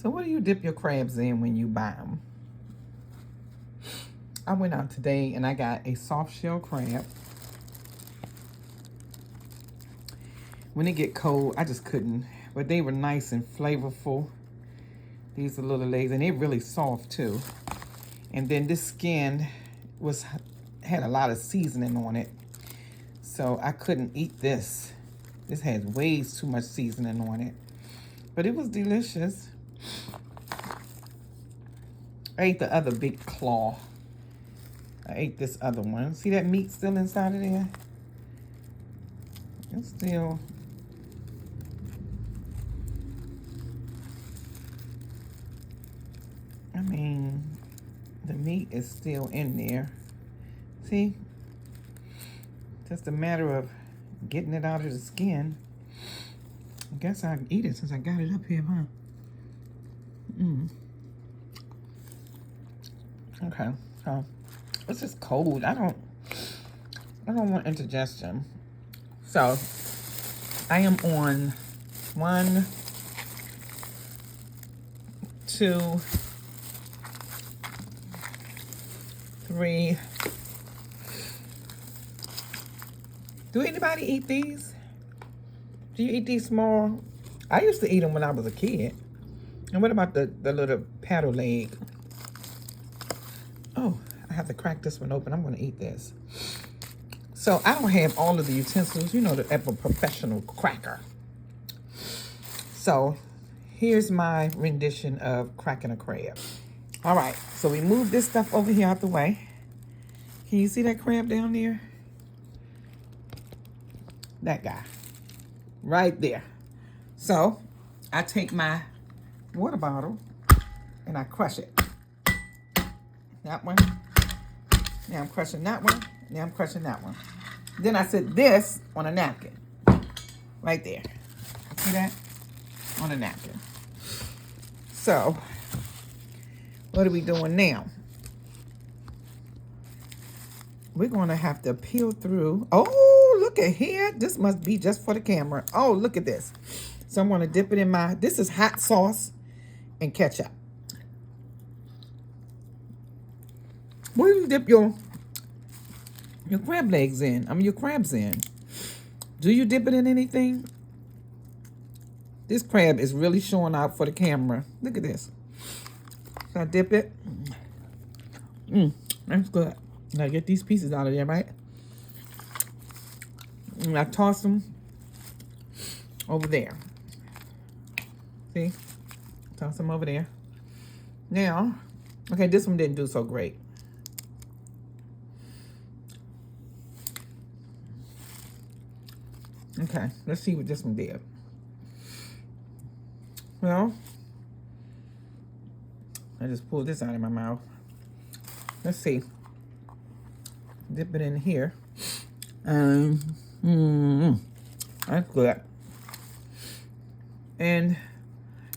So what do you dip your crabs in when you buy them? I went out today and I got a soft shell crab. When it get cold, I just couldn't. But they were nice and flavorful. These are little legs, and they're really soft too. And then this skin had a lot of seasoning on it. So I couldn't eat this. This had way too much seasoning on it. But it was delicious. I ate the other big claw. I ate this other one. See that meat still inside of there? It's still... I mean, the meat is still in there. See? Just a matter of getting it out of the skin. I guess I can eat it since I got it up here, huh? Okay, so it's just cold. I don't want indigestion. So I am on 1, 2, 3. Do anybody eat these? Do you eat these small? I used to eat them when I was a kid. And what about the little paddle leg? Oh, I have to crack this one open. I'm going to eat this. So I don't have all of the utensils, you know, of a professional cracker. So here's my rendition of cracking a crab. All right, so we move this stuff over here out the way. Can you see that crab down there? That guy. Right there. So I take my water bottle and I crush it. That one. Now I'm crushing that one. Now I'm crushing that one. Then I set this on a napkin. Right there. See that? On a napkin. So, what are we doing now? We're going to have to peel through. Oh, look at here. This must be just for the camera. Oh, look at this. So I'm going to dip it in my, this is hot sauce and ketchup. What do you dip your crab legs in? I mean, your crabs in. Do you dip it in anything? This crab is really showing out for the camera. Look at this. So I dip it. That's good. Now get these pieces out of there, right? And I toss them over there. See? Toss them over there. Now, okay, this one didn't do so great. Okay, let's see what this one did. Well, I just pulled this out of my mouth. Let's see. Dip it in here. That's good. And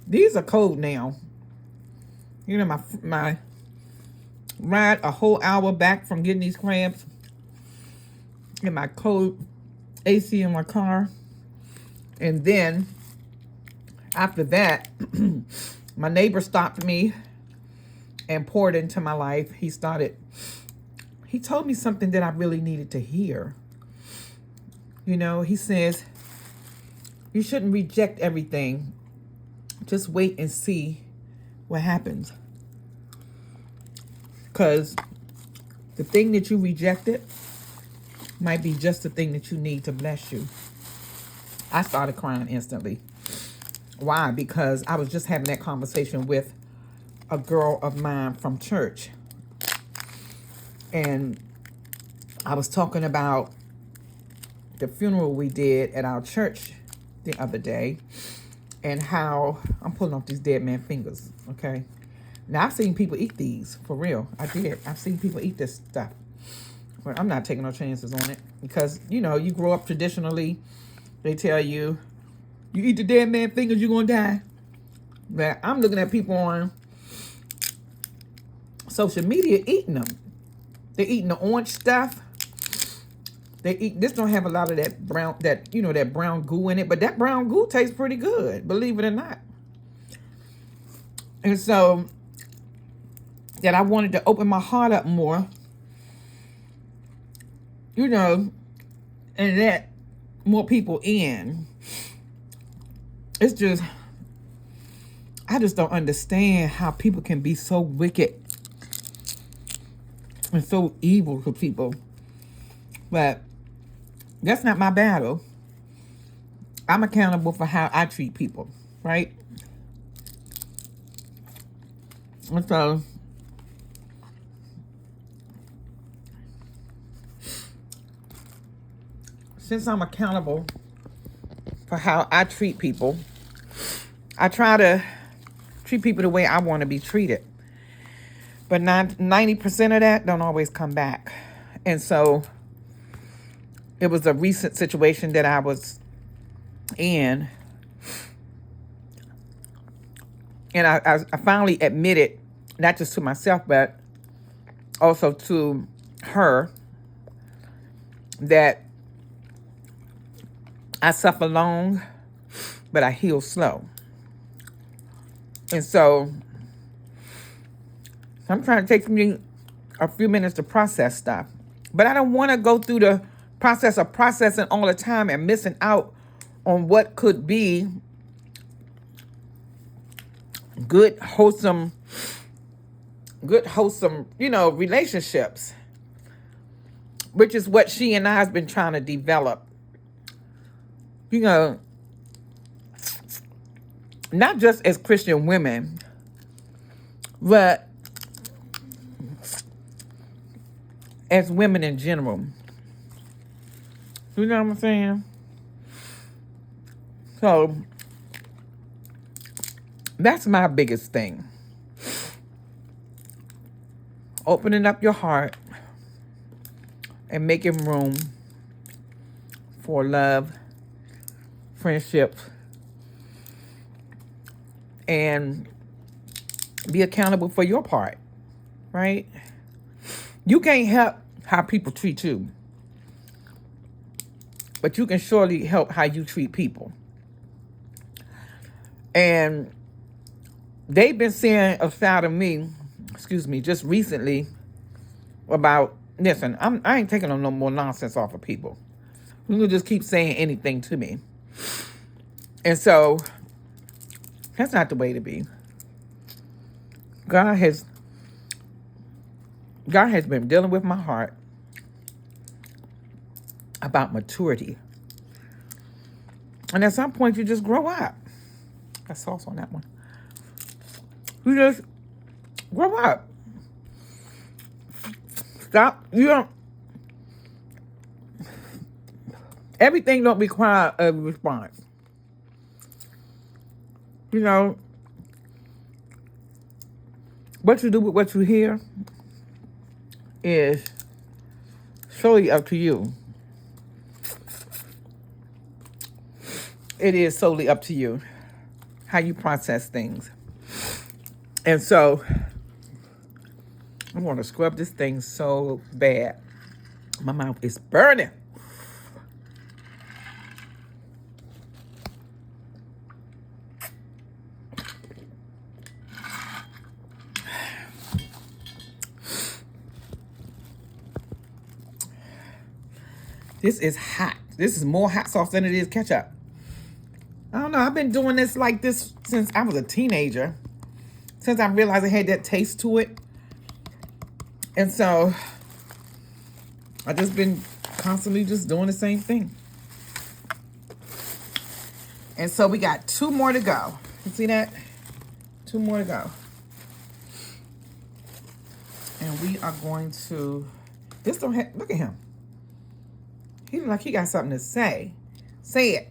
these are cold now. You know, my ride a whole hour back from getting these crabs in my cold AC in my car. And then after that, my neighbor stopped me and poured into my life. He told me something that I really needed to hear. You know, he says, you shouldn't reject everything. Just wait and see what happens. Because the thing that you rejected might be just the thing that you need to bless you. I started crying instantly. Why? Because I was just having that conversation with a girl of mine from church. And I was talking about the funeral we did at our church the other day. And how, I'm pulling off these dead man fingers, okay? Now, I've seen people eat these, for real. I did. I've seen people eat this stuff. But I'm not taking no chances on it. Because, you know, you grow up traditionally. They tell you, you eat the dead man fingers, you're going to die. But I'm looking at people on social media eating them. They're eating the orange stuff. This don't have a lot of that brown, that brown goo in it. But that brown goo tastes pretty good, believe it or not. And so that I wanted to open my heart up more, you know, and let more people in. It's just, I just don't understand how people can be so wicked and so evil to people. But that's not my battle. I'm accountable for how I treat people, right? And so since I'm accountable for how I treat people, I try to treat people the way I want to be treated. But 90% of that don't always come back. And so it was a recent situation that I was in. And I finally admitted, not just to myself, but also to her, that I suffer long, but I heal slow. And so I'm trying to take me a few minutes to process stuff. But I don't want to go through the process of processing all the time and missing out on what could be good, wholesome, you know, relationships, which is what she and I has been trying to develop. You know, not just as Christian women, but as women in general. You know what I'm saying? So that's my biggest thing. Opening up your heart and making room for love, friendship, and be accountable for your part, right? You can't help how people treat you, but you can surely help how you treat people. And they've been saying a side of me, just recently about, listen, I ain't taking on no more nonsense off of people. You can just keep saying anything to me. And so that's not the way to be. God has been dealing with my heart about maturity. And at some point, you just grow up. Got sauce on that one. You just grow up. Stop. Everything don't require a response. You know, what you do with what you hear is solely up to you. It is solely up to you how you process things. And so I want to scrub this thing so bad. My mouth is burning. This is hot. This is more hot sauce than it is ketchup. I don't know. I've been doing this like this since I was a teenager. Since I realized it had that taste to it. And so I just been constantly just doing the same thing. And so we got 2 more to go. You see that? 2 more to go. And we are going to, look at him. He look like he got something to say. Say it.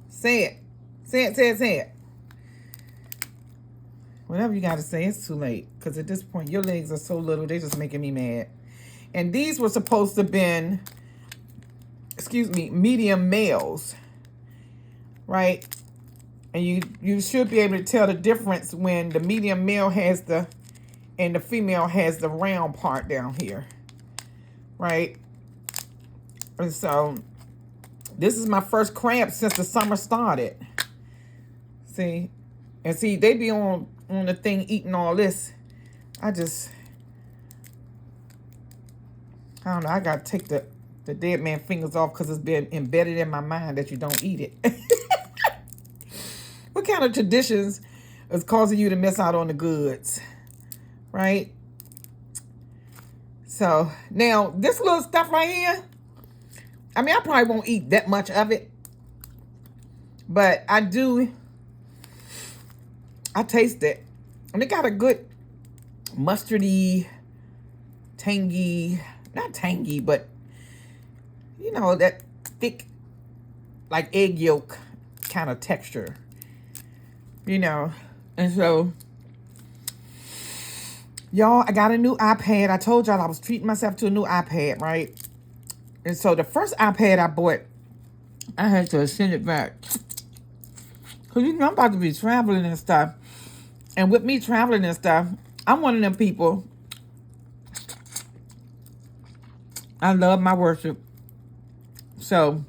Say it. Say it, say it, say it. Whatever you got to say, it's too late. Because at this point, your legs are so little, they're just making me mad. And these were supposed to have been, medium males. Right? And you should be able to tell the difference when the medium male has and the female has the round part down here. Right? And so, this is my first cramp since the summer started. See? And see, they be on on the thing eating all this. I don't know. I got to take the dead man fingers off because it's been embedded in my mind that you don't eat it. What kind of traditions is causing you to miss out on the goods? Right? So, now, this little stuff right here, I mean, I probably won't eat that much of it. But I taste it. And it got a good mustardy, tangy, not tangy, but, you know, that thick, like egg yolk kind of texture. You know, and so, y'all, I got a new iPad. I told y'all I was treating myself to a new iPad, right? And so the first iPad I bought, I had to send it back. Because, you know, I'm about to be traveling and stuff. And with me traveling and stuff, I'm one of them people. I love my worship. So,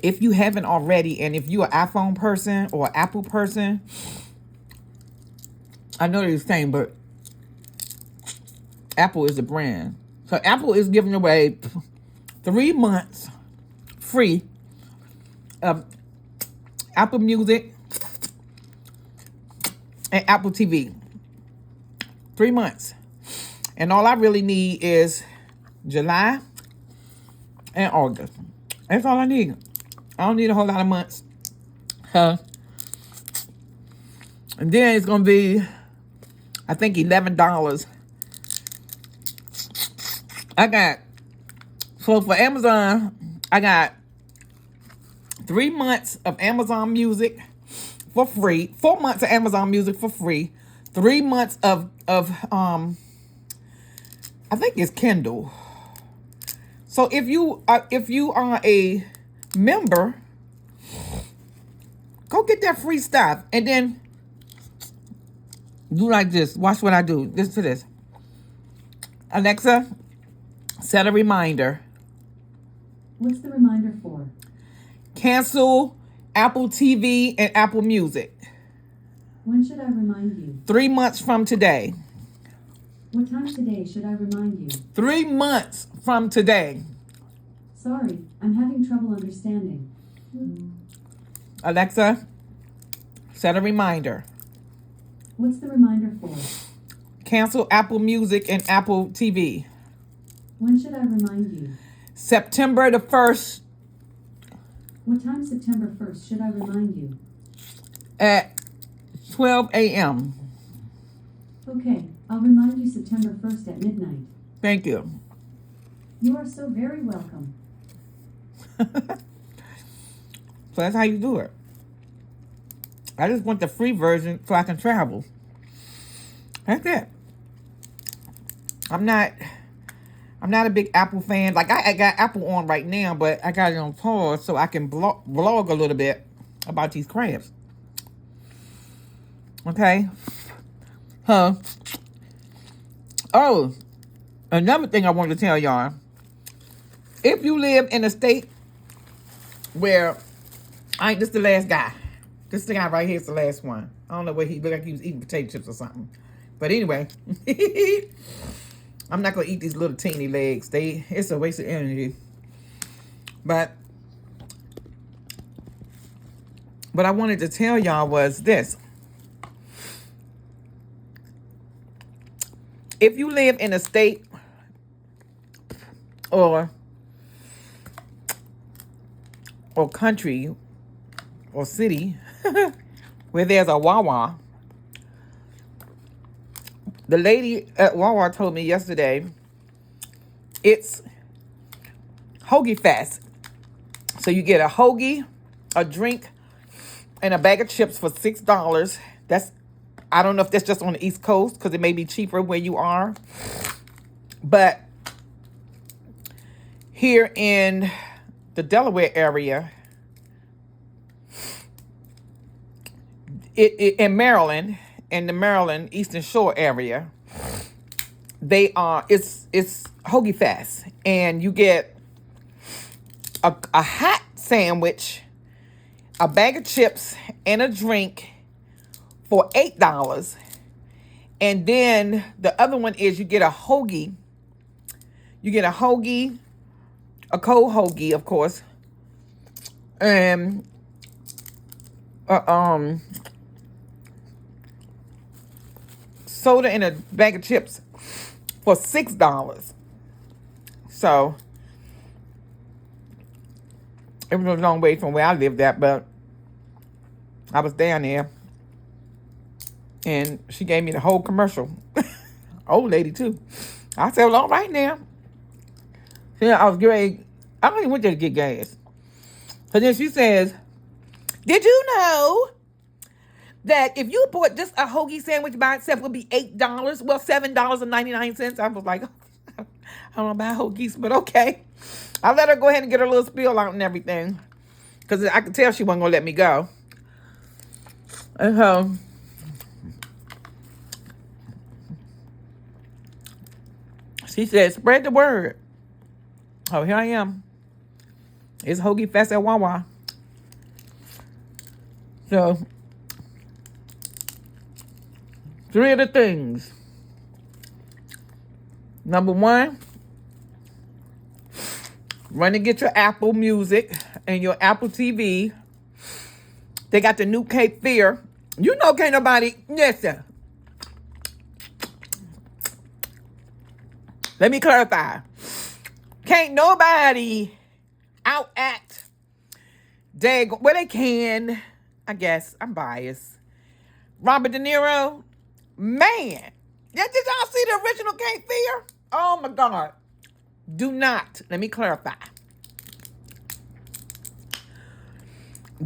if you haven't already, and if you're an iPhone person or Apple person, I know they're the same, but Apple is the brand. So Apple is giving away 3 months free of Apple Music and Apple TV. 3 months. And all I really need is July and August. That's all I need. I don't need a whole lot of months. And then it's going to be, I think, $11. So for Amazon, I got 3 months of Amazon Music for free. 4 months of Amazon Music for free. 3 months of I think it's Kindle. So if you are a member, go get that free stuff and then do like this. Watch what I do. Listen to this. Alexa, set a reminder. What's the reminder for? Cancel Apple TV and Apple Music. When should I remind you? 3 months from today. What time today should I remind you? 3 months from today. Sorry, I'm having trouble understanding. Alexa, set a reminder. What's the reminder for? Cancel Apple Music and Apple TV. When should I remind you? September the 1st. What time September 1st should I remind you? At 12 a.m. Okay, I'll remind you September 1st at midnight. Thank you. You are so very welcome. So that's how you do it. I just want the free version so I can travel. That's it. I'm not a big Apple fan. Like, I got Apple on right now, but I got it on pause so I can vlog a little bit about these crabs. Okay? Oh, another thing I wanted to tell y'all. If you live in a state where, this is the last guy. This is the guy right here is the last one. I don't know what he looked like. He was eating potato chips or something. But anyway, I'm not going to eat these little teeny legs. It's a waste of energy. But what I wanted to tell y'all was this. If you live in a state or country or city where there's a Wawa, the lady at Wawa told me yesterday it's Hoagie Fest. So you get a hoagie, a drink, and a bag of chips for $6. I don't know if that's just on the East Coast because it may be cheaper where you are. But here in the Delaware area, in Maryland, in the Maryland Eastern Shore area, it's Hoagie Fest, and you get a hot sandwich, a bag of chips, and a drink for $8. And then the other one is you get a hoagie. You get a hoagie, a cold hoagie, of course, and soda and a bag of chips for $6. So it was a long way from where I lived at, but I was down there, and she gave me the whole commercial. Old lady too. I said, well, all right now. Yeah, I was great. I don't even went there to get gas. So then she says, did you know that if you bought just a hoagie sandwich by itself, it would be $8? Well, $7.99. I was like, I don't buy hoagies, but okay. I let her go ahead and get her little spiel out and everything, because I could tell she wasn't going to let me go. And so she said, spread the word. Oh, here I am. It's Hoagie Fest at Wawa. So, 3 of the things. Number 1, run and get your Apple Music and your Apple TV. They got the new Cape Fear. You know, can't nobody, listen. Let me clarify. Can't nobody out-act. Well, they can. I guess. I'm biased. Robert De Niro. Man. Did y'all see the original Cape Fear? Oh, my God. Do not. Let me clarify.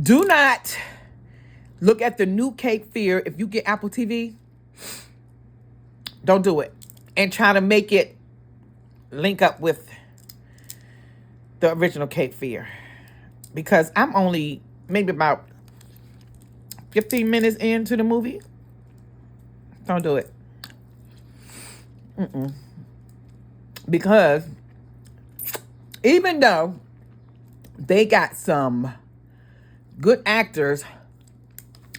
Do not look at the new Cape Fear if you get Apple TV. Don't do it. And try to make it link up with the original Cape Fear, because I'm only maybe about 15 minutes into the movie. Don't do it. Because even though they got some good actors,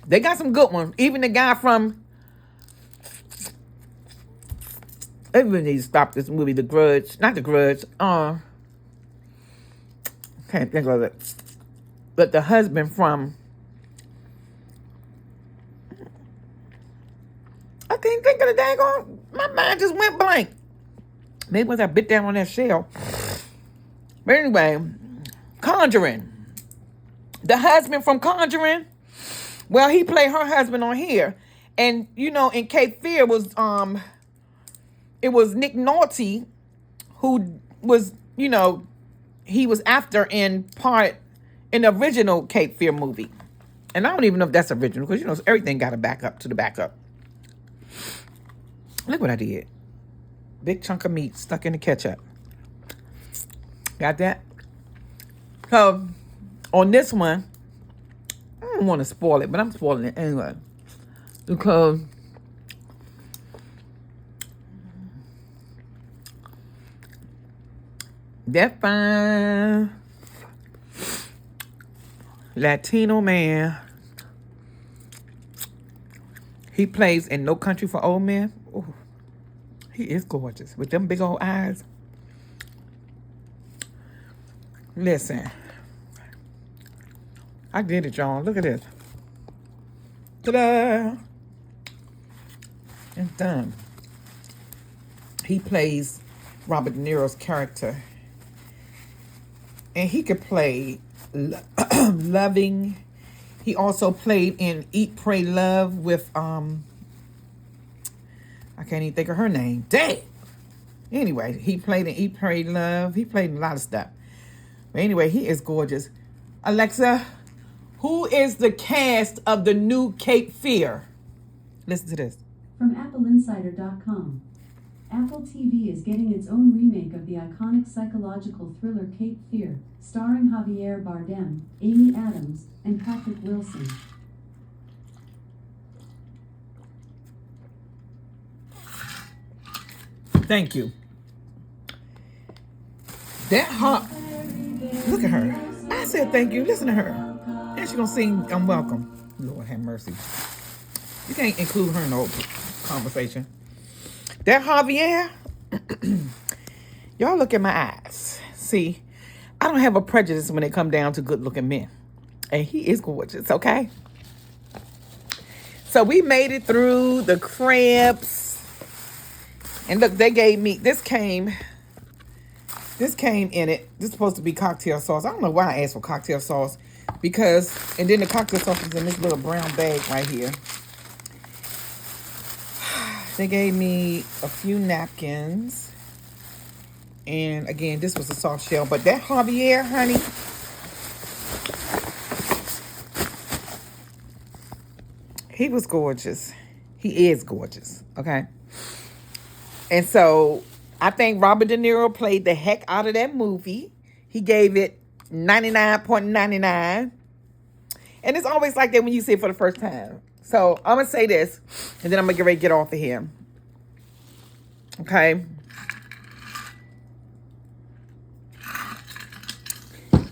they got some good ones. Even the guy from, everybody needs to stop this movie, The Grudge. Not The Grudge. Can't think of it. But the husband from, I can't think of the dang on. My mind just went blank. Maybe once I bit down on that shell. But anyway, Conjuring. The husband from Conjuring. Well, he played her husband on here. And, you know, in Cape Fear was, it was Nick Nolte who was, you know, he was after in the original Cape Fear movie. And I don't even know if that's original, because, you know, everything got a backup to the backup. Look what I did. Big chunk of meat stuck in the ketchup. Got that? So, on this one, I don't want to spoil it, but I'm spoiling it anyway. Because that fine Latino man, he plays in No Country for Old Men. Ooh, he is gorgeous with them big old eyes. Listen, I did it, y'all. Look at this. Ta-da! It's done. He plays Robert De Niro's character. And he could play loving. He also played in Eat, Pray, Love with, I can't even think of her name. Dang! Anyway, he played in Eat, Pray, Love. He played in a lot of stuff. But anyway, he is gorgeous. Alexa, who is the cast of the new Cape Fear? Listen to this. From AppleInsider.com. Apple TV is getting its own remake of the iconic psychological thriller Cape Fear, starring Javier Bardem, Amy Adams, and Patrick Wilson. Thank you. That hot. Look at her. I said thank you. Listen to her. And she's going to sing I'm Welcome. Lord have mercy. You can't include her in the whole conversation. That Javier, y'all look at my eyes. See, I don't have a prejudice when it come down to good-looking men. And he is gorgeous, okay? So we made it through the crabs. And look, they gave me, this came in it. This is supposed to be cocktail sauce. I don't know why I asked for cocktail sauce. Because, and then the cocktail sauce is in this little brown bag right here. They gave me a few napkins. And again, this was a soft shell. But that Javier, honey, he was gorgeous. He is gorgeous, okay? And so, I think Robert De Niro played the heck out of that movie. He gave it 99.99. And it's always like that when you see it for the first time. So, I'm going to say this, and then I'm going to get ready to get off of here. Okay?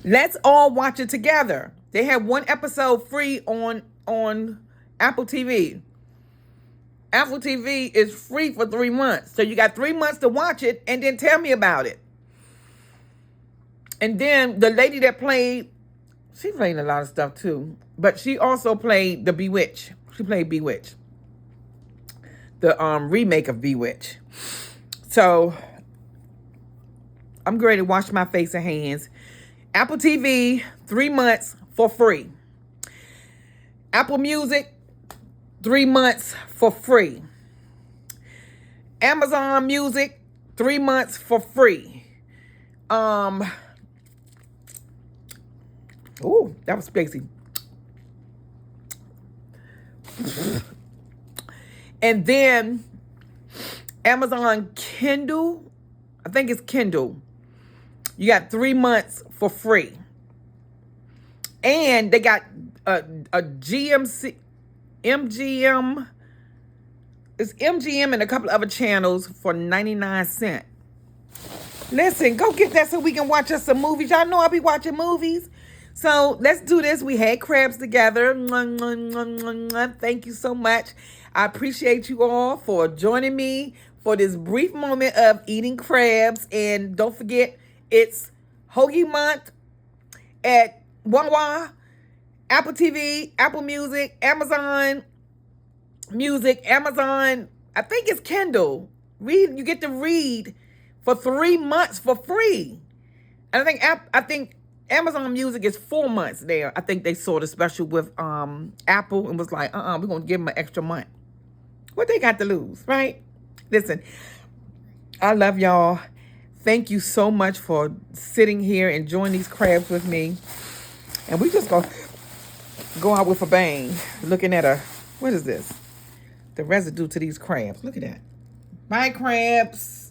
Let's all watch it together. They have one episode free on Apple TV. Apple TV is free for 3 months. So you got 3 months to watch it and then tell me about it. And then the lady that played, she played a lot of stuff too. But she also played the Bewitched. She played Bewitched. The remake of Bewitched. So I'm ready to wash my face and hands. Apple TV, 3 months for free. Apple Music, 3 months for free. Amazon Music, 3 months for free. Ooh, that was spicy. And then Amazon Kindle, I think it's Kindle. You got 3 months for free. And they got a MGM. It's MGM and a couple of other channels for 99 cents. Listen, go get that so we can watch us some movies. Y'all know I be watching movies. So let's do this. We had crabs together. Thank you so much. I appreciate you all for joining me for this brief moment of eating crabs. And don't forget, it's Hoagie Month at WAWA, Apple TV, Apple Music, Amazon Music, Amazon, I think it's Kindle. You get to read for 3 months for free. And I think Amazon Music is 4 months there. I think they saw the special with Apple and was like, we're going to give them an extra month. What they got to lose, right? Listen, I love y'all. Thank you so much for sitting here, enjoying these crabs with me. And we just going to go out with a bang. Looking at what is this? The residue to these crabs. Look at that. Bye, crabs.